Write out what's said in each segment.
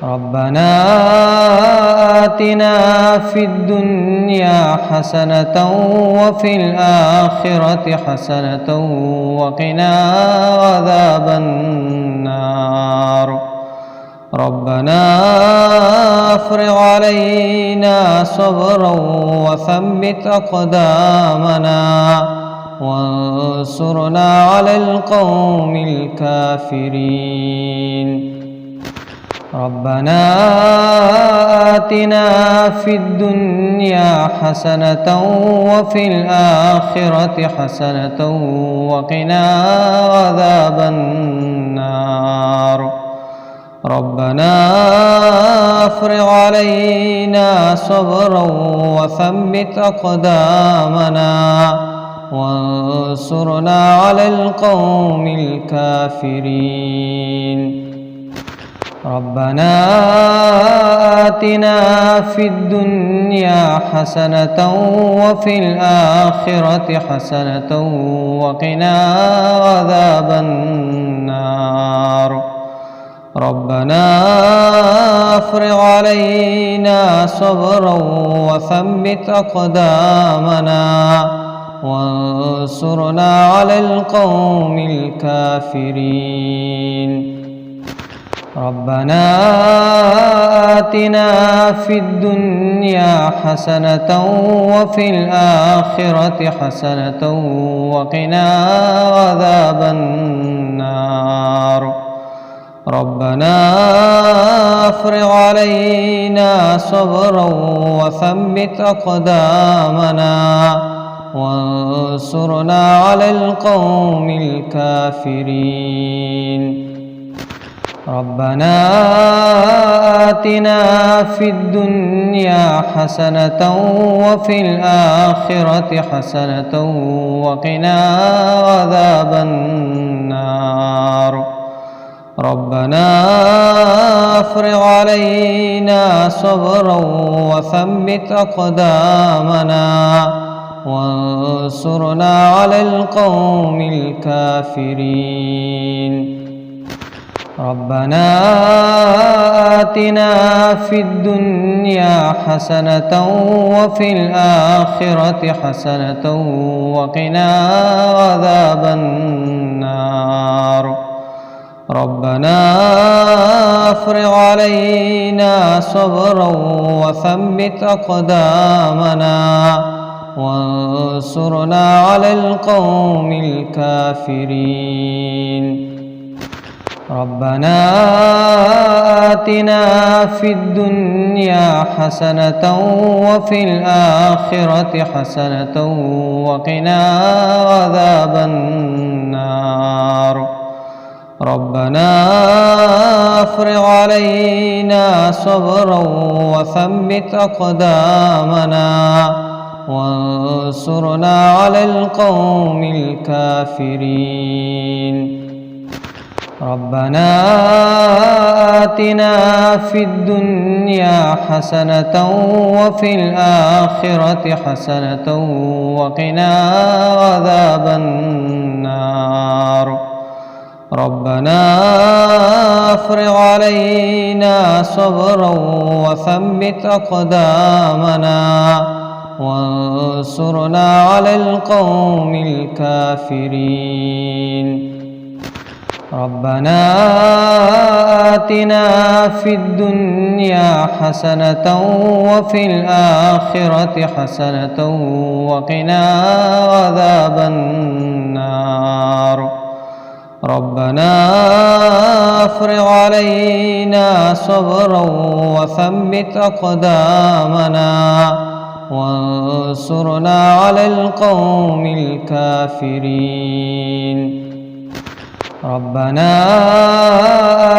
ربنا آتنا في الدنيا حسنة وفي الآخرة حسنة وقنا عذاب النار. ربنا افرغ علينا صبرا وثبت أقدامنا وانصرنا على القوم الكافرين. ربنا آتنا في الدنيا حسنة وفي الآخرة حسنة وقنا عذاب النار. ربنا افرغ علينا صبرا وثبت أقدامنا وانصرنا على القوم الكافرين. ربنا آتنا في الدنيا حسنة وفي الآخرة حسنة وقنا عذاب النار. ربنا افرغ علينا صبرا وثبت أقدامنا وانصرنا على القوم الكافرين. ربنا آتنا في الدنيا حسنة وفي الآخرة حسنة وقنا عذاب النار. ربنا افرغ علينا صبرا وثبت أقدامنا وانصرنا على القوم الكافرين. ربنا آتنا في الدنيا حسنة وفي الآخرة حسنة وقنا عذاب النار. ربنا افرغ علينا صبرا وثبت أقدامنا وانصرنا على القوم الكافرين. ربنا آتنا في الدنيا حسنة وفي الآخرة حسنة وقنا عذاب النار. ربنا افرغ علينا صبرا وثبت أقدامنا وانصرنا على القوم الكافرين. ربنا آتنا في الدنيا حسنة وفي الآخرة حسنة وقنا عذاب النار. ربنا افرغ علينا صبرا وثبت أقدامنا وانصرنا على القوم الكافرين. ربنا آتنا في الدنيا حسنة وفي الآخرة حسنة وقنا عذاب النار. ربنا افرغ علينا صبرا وثبت أقدامنا وانصرنا على القوم الكافرين. ربنا آتنا في الدنيا حسنة وفي الآخرة حسنة وقنا عذاب النار. ربنا افرغ علينا صبرا وثبت أقدامنا وانصرنا على القوم الكافرين. ربنا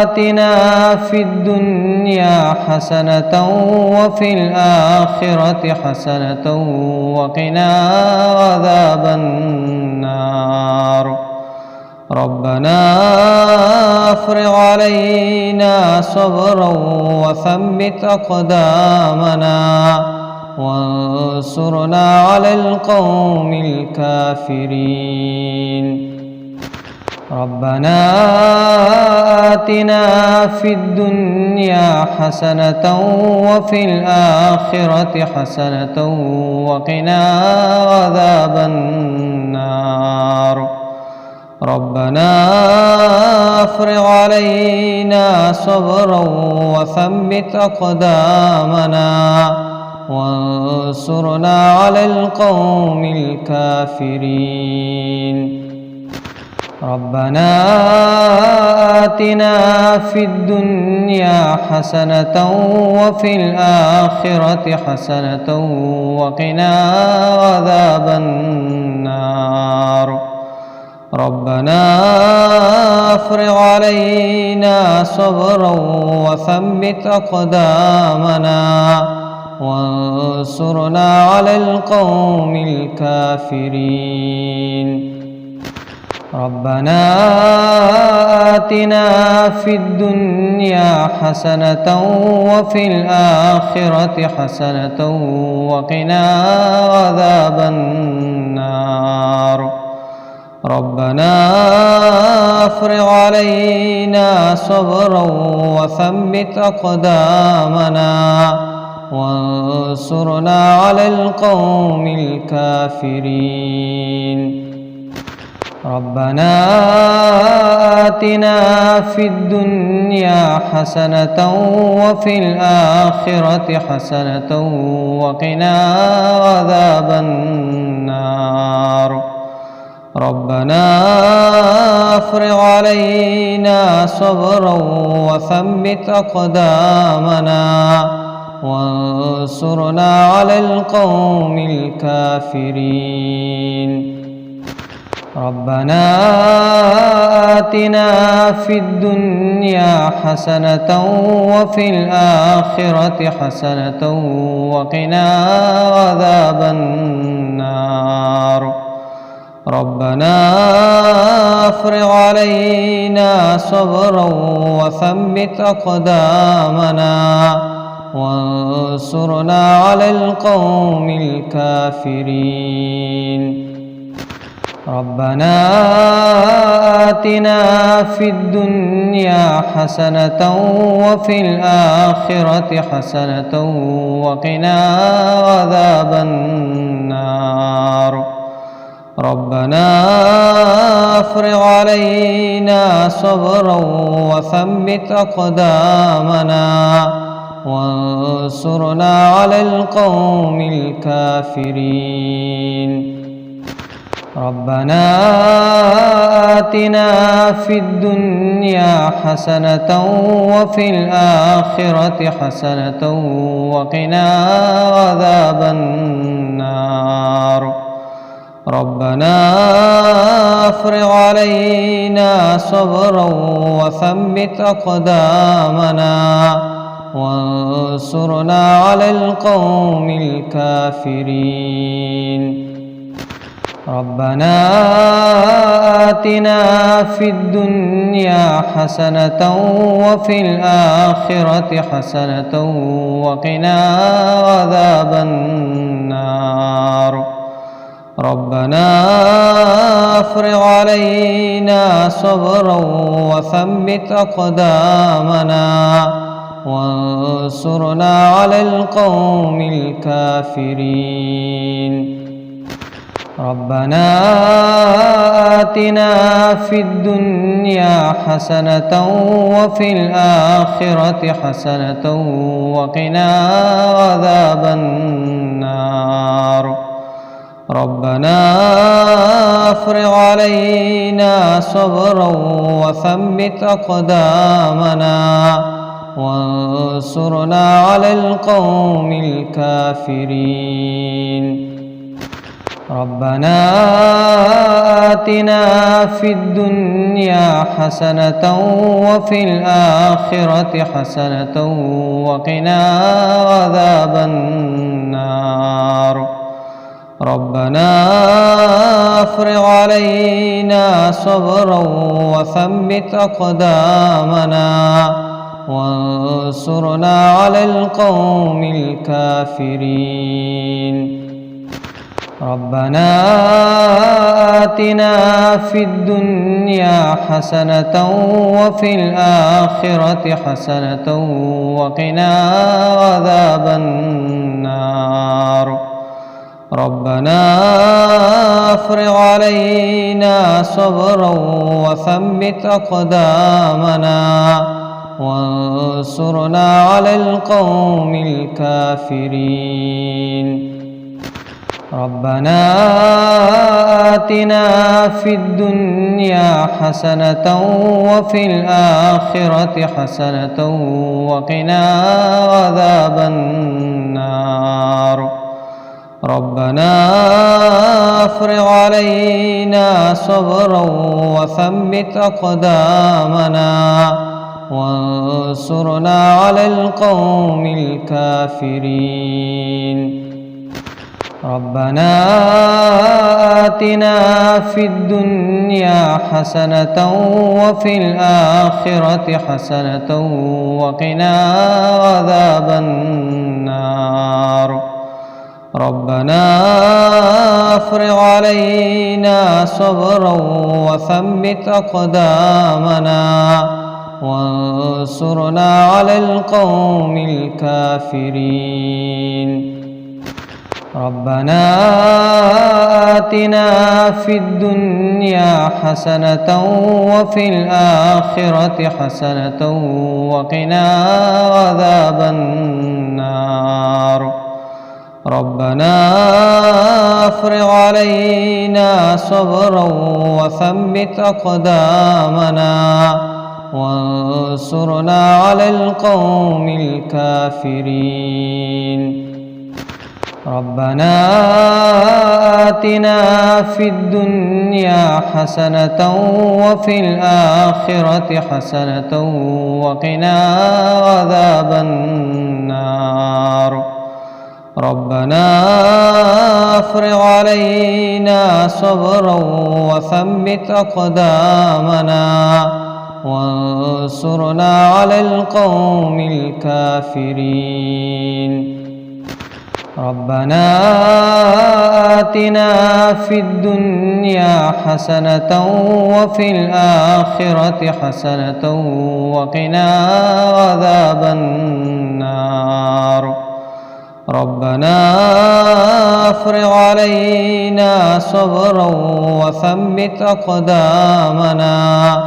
آتنا في الدنيا حسنة وفي الآخرة حسنة وقنا عذاب النار. ربنا افرغ علينا صبرا وثبت أقدامنا وانصرنا على القوم الكافرين. ربنا آتنا في الدنيا حسنة وفي الآخرة حسنة وقنا عذاب النار ربنا افرغ علينا صبرا وثبت أقدامنا وانصرنا على القوم الكافرين ربنا آتنا في الدنيا حسنة وفي الآخرة حسنة وقنا عذاب النار ربنا افرغ علينا صبرا وثبت أقدامنا وانصرنا على القوم الكافرين ربنا آتنا في الدنيا حسنة وفي الآخرة حسنة وقنا عذاب النار ربنا افرغ علينا صبرا وثبت أقدامنا وانصرنا على القوم الكافرين ربنا آتنا في الدنيا حسنة وفي الآخرة حسنة وقنا عذاب النار ربنا افرغ علينا صبرا وثبت أقدامنا وانصرنا على القوم الكافرين ربنا آتنا في الدنيا حسنة وفي الآخرة حسنة وقنا عذاب النار ربنا افرغ علينا صبرا وثبت أقدامنا وانصرنا على القوم الكافرين ربنا آتنا في الدنيا حسنة وفي الآخرة حسنة وقنا عذاب النار ربنا افرغ علينا صبرا وثبت أقدامنا وانصرنا على القوم الكافرين ربنا آتنا في الدنيا حسنة وفي الآخرة حسنة وقنا عذاب النار ربنا افرغ علينا صبرا وثبت أقدامنا وانصرنا على القوم الكافرين ربنا آتنا في الدنيا حسنة وفي الآخرة حسنة وقنا عذاب النار ربنا افرغ علينا صبرا وثبت أقدامنا وانصرنا على القوم الكافرين ربنا آتنا في الدنيا حسنة وفي الآخرة حسنة وقنا عذاب النار ربنا افرغ علينا صبرا وثبت أقدامنا وانصرنا على القوم الكافرين ربنا آتنا في الدنيا حسنة وفي الآخرة حسنة وقنا عذاب النار ربنا افرغ علينا صبرا وثبت أقدامنا وانصرنا على القوم الكافرين ربنا آتنا في الدنيا حسنة وفي الآخرة حسنة وقنا عذاب النار ربنا افرغ علينا صبرا وثبت أقدامنا وانصرنا على القوم الكافرين ربنا آتنا في الدنيا حسنة وفي الآخرة حسنة وقنا عذاب النار ربنا افرغ علينا صبرا وثبت أقدامنا وانصرنا على القوم الكافرين ربنا آتنا في الدنيا حسنة وفي الآخرة حسنة وقنا عذاب النار ربنا افرغ علينا صبرا وثبت أقدامنا وانصرنا على القوم الكافرين ربنا آتنا في الدنيا حسنة وفي الآخرة حسنة وقنا عذاب النار ربنا افرغ علينا صبرا وثبت أقدامنا وانصرنا على القوم الكافرين ربنا آتنا في الدنيا حسنة وفي الآخرة حسنة وقنا عذاب النار ربنا افرغ علينا صبرا وثبت أقدامنا وانصرنا على القوم الكافرين ربنا آتنا في الدنيا حسنة وفي الآخرة حسنة وقنا عذاب النار ربنا افرغ علينا صبرا وثبت أقدامنا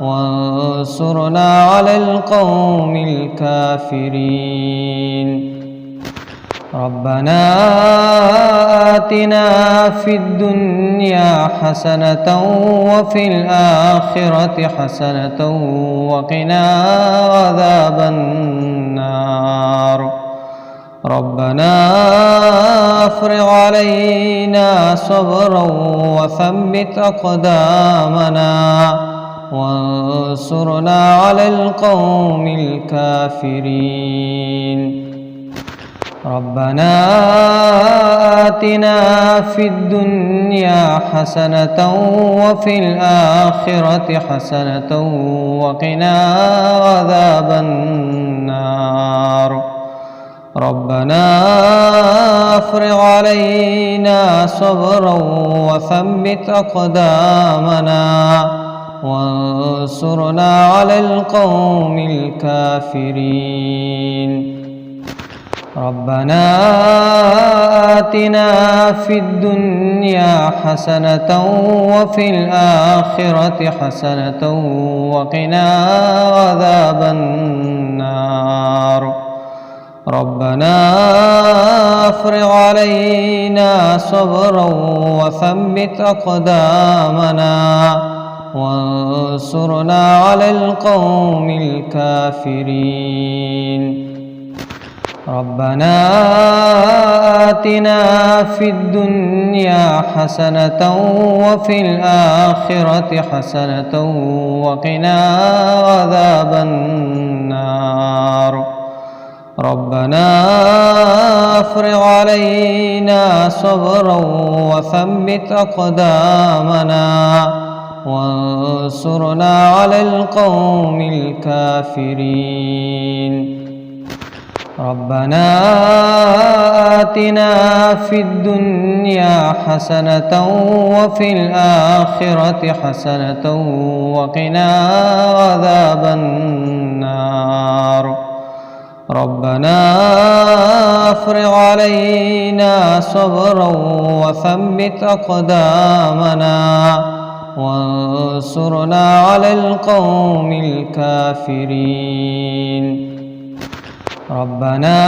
وانصرنا على القوم الكافرين ربنا آتنا في الدنيا حسنة وفي الآخرة حسنة وقنا عذاب النار ربنا افرغ علينا صبرا وثبت أقدامنا وانصرنا على القوم الكافرين ربنا آتنا في الدنيا حسنة وفي الآخرة حسنة وقنا عذاب النار ربنا افرغ علينا صبرا وثبت أقدامنا وانصرنا على القوم الكافرين ربنا آتنا في الدنيا حسنة وفي الآخرة حسنة وقنا عذاب النار ربنا افرغ علينا صبرا وثبت أقدامنا وانصرنا على القوم الكافرين ربنا آتنا في الدنيا حسنة وفي الآخرة حسنة وقنا عذاب النار ربنا افرغ علينا صبرا وثبت أقدامنا وانصرنا على القوم الكافرين ربنا آتنا في الدنيا حسنة وفي الآخرة حسنة وقنا عذاب النار. ربنا أفرغ علينا صبرا وثبت أقدامنا وانصرنا على القوم الكافرين. ربنا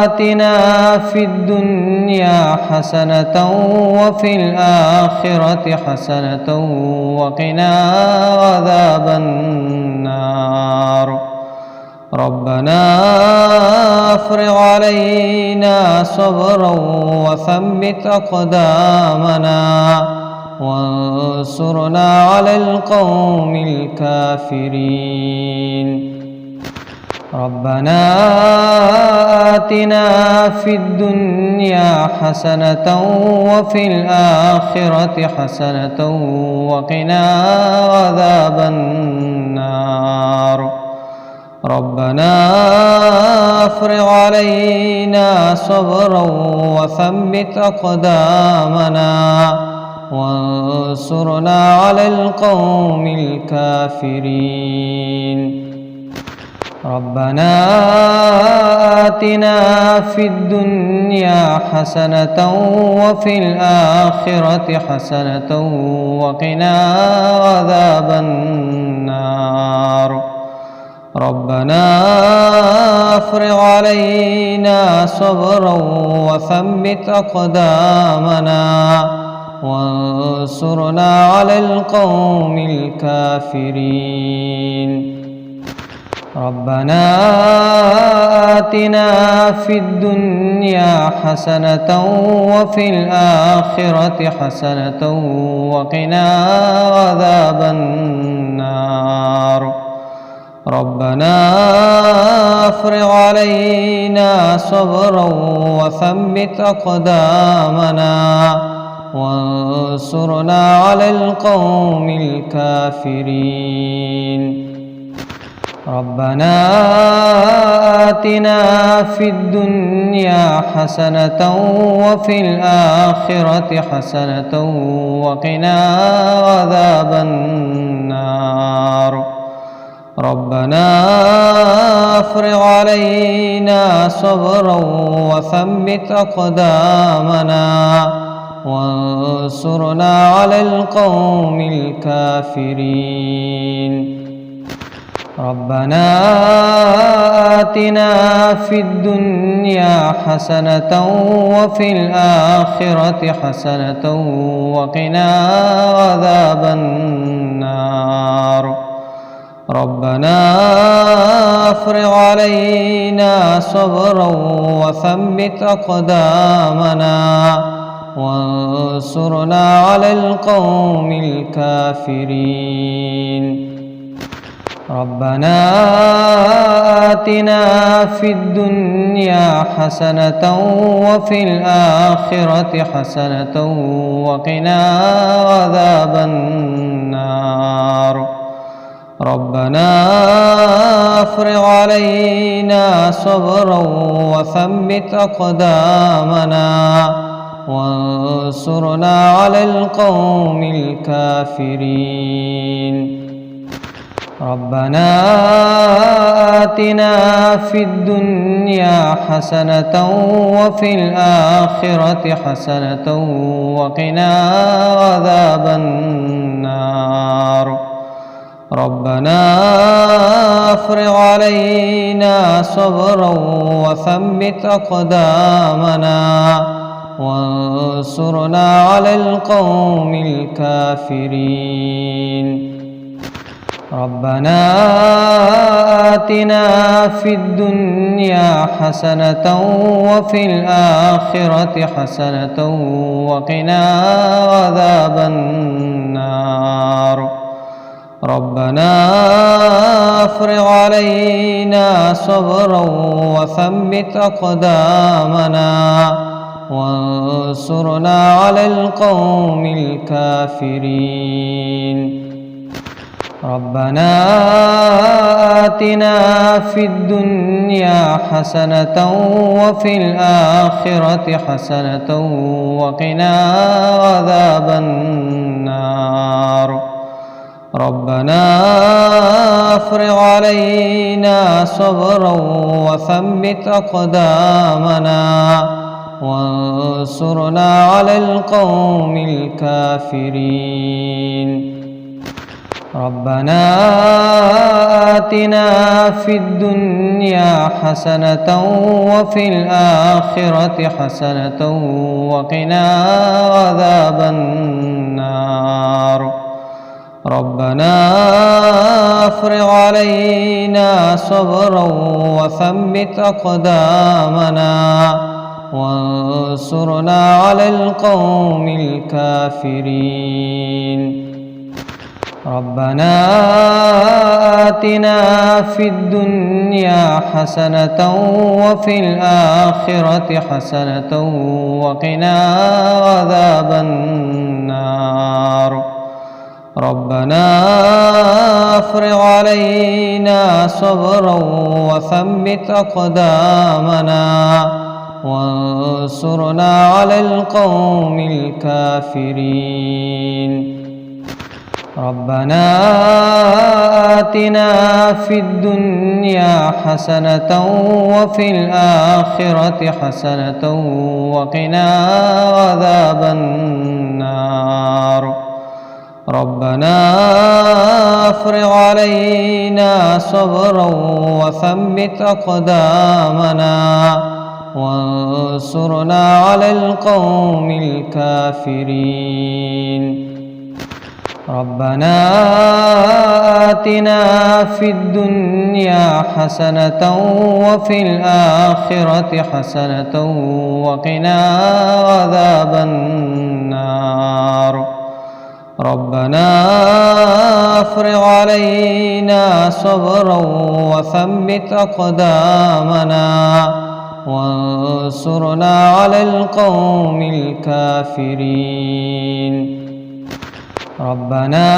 آتنا في الدنيا حسنة وفي الآخرة حسنة وقنا عذاب النار. ربنا أفرغ علينا صبرا وثبت أقدامنا وانصرنا على القوم الكافرين. ربنا آتنا في الدنيا حسنة وفي الآخرة حسنة وقنا عذاب النار. ربنا أفرغ علينا صبرا وثبت أقدامنا وانصرنا على القوم الكافرين. ربنا آتنا في الدنيا حسنة وفي الآخرة حسنة وقنا عذاب النار. ربنا أفرغ علينا صبرا وثبت أقدامنا وانصرنا على القوم الكافرين. ربنا آتنا في الدنيا حسنة وفي الآخرة حسنة وقنا عذاب النار. ربنا أفرغ علينا صبرا وثبت أقدامنا وانصرنا على القوم الكافرين. ربنا آتنا في الدنيا حسنة وفي الآخرة حسنة وقنا عذاب النار. ربنا أفرغ علينا صبرا وثبت أقدامنا وانصرنا على القوم الكافرين. ربنا آتنا في الدنيا حسنة وفي الآخرة حسنة وقنا عذاب النار. ربنا أفرغ علينا صبرا وثبت أقدامنا وانصرنا على القوم الكافرين. ربنا آتنا في الدنيا حسنة وفي الآخرة حسنة وقنا عذاب النار. ربنا أفرغ علينا صبرا وثبت أقدامنا وانصرنا على القوم الكافرين. ربنا آتنا في الدنيا حسنة وفي الآخرة حسنة وقنا عذاب النار. ربنا أفرغ علينا صبرا وثبت أقدامنا وانصرنا على القوم الكافرين. ربنا آتنا في الدنيا حسنة وفي الآخرة حسنة وقنا عذاب النار. ربنا أفرغ علينا صبرا وثبت أقدامنا وانصرنا على القوم الكافرين. ربنا آتنا في الدنيا حسنة وفي الآخرة حسنة وقنا عذاب النار. ربنا افرغ علينا صبرا وثبت أقدامنا وانصرنا على القوم الكافرين. ربنا آتنا في الدنيا حسنة وفي الآخرة حسنة وقنا عذاب النار. ربنا افرغ علينا صبرا وثبت أقدامنا وانصرنا على القوم الكافرين. ربنا آتنا في الدنيا حسنة وفي الآخرة حسنة وقنا عذاب النار. ربنا افرغ علينا صبرا وثبت أقدامنا وانصرنا على القوم الكافرين. ربنا آتنا في الدنيا حسنة وفي الآخرة حسنة وقنا عذاب النار. ربنا افرغ علينا صبرا وثبت أقدامنا وانصرنا على القوم الكافرين. ربنا آتنا في الدنيا حسنة وفي الآخرة حسنة وقنا عذاب النار. ربنا افرغ علينا صبرا وثبت أقدامنا وانصرنا على القوم الكافرين. ربنا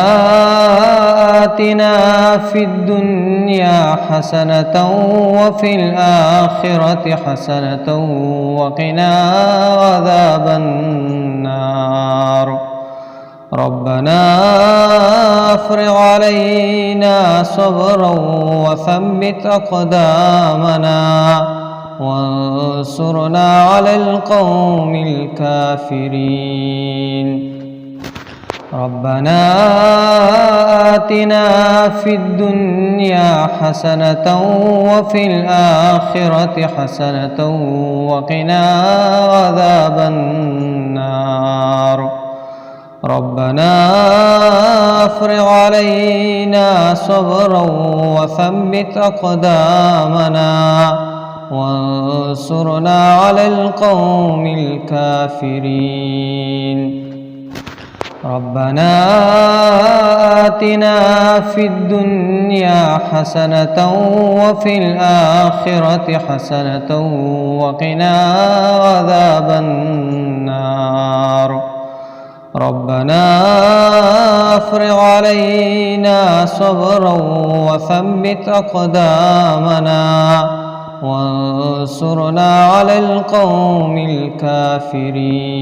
آتنا في الدنيا حسنة وفي الآخرة حسنة وقنا عذاب النار. ربنا افرغ علينا صبرا وثبت أقدامنا وانصرنا على القوم الكافرين. ربنا آتنا في الدنيا حسنة وفي الآخرة حسنة وقنا عذاب النار. ربنا افرغ علينا صبرا وثبت أقدامنا وانصرنا على القوم الكافرين. ربنا آتنا في الدنيا حسنة وفي الآخرة حسنة وقنا عذاب النار. ربنا افرغ علينا صبرا وثبت أقدامنا وانصرنا على القوم الكافرين.